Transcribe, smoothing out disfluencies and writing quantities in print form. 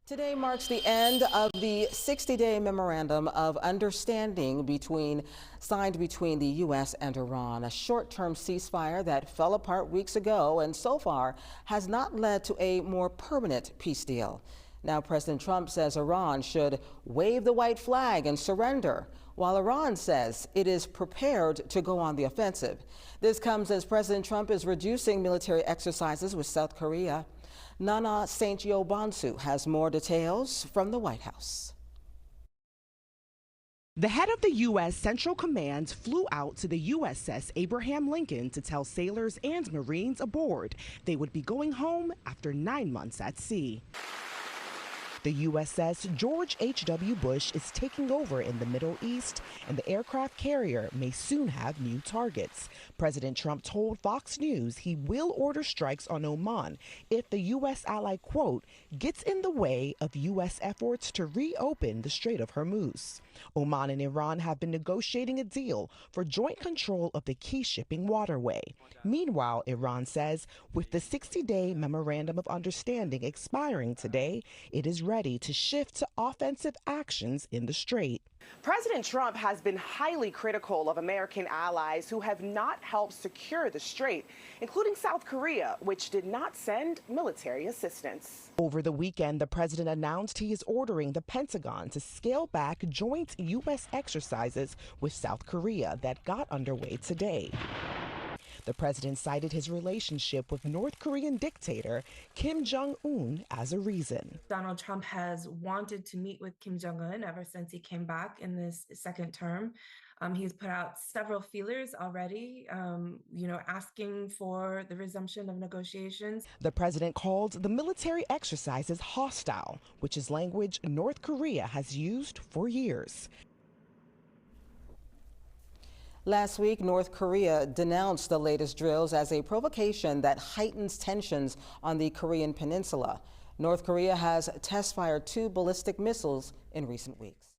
Today marks the end of the 60-day memorandum of understanding signed between the U.S. and Iran, a short-term ceasefire that fell apart weeks ago and so far has not led to a more permanent peace deal. Now, President Trump says Iran should wave the white flag and surrender, while Iran says it is prepared to go on the offensive. This comes as President Trump is reducing military exercises with South Korea. Nana St. Yobansu has more details from the White House. The head of the U.S. Central Command flew out to the USS Abraham Lincoln to tell sailors and Marines aboard they would be going home after 9 months at sea. The USS George H.W. Bush is taking over in the Middle East, and the aircraft carrier may soon have new targets. President Trump told Fox News he will order strikes on Oman if the U.S. ally, quote, gets in the way of U.S. efforts to reopen the Strait of Hormuz. Oman and Iran have been negotiating a deal for joint control of the key shipping waterway. Meanwhile, Iran says with the 60-day memorandum of understanding expiring today, it is ready to shift to offensive actions in the strait. President Trump has been highly critical of American allies who have not helped secure the strait, including South Korea, which did not send military assistance. Over the weekend, the president announced he is ordering the Pentagon to scale back joint U.S. exercises with South Korea that got underway today. The president cited his relationship with North Korean dictator Kim Jong-un as a reason. Donald Trump has wanted to meet with Kim Jong-un ever since he came back in this second term. He's put out several feelers already, asking for the resumption of negotiations. The president called the military exercises hostile, which is language North Korea has used for years. Last week, North Korea denounced the latest drills as a provocation that heightens tensions on the Korean peninsula. North Korea has test-fired 2 ballistic missiles in recent weeks.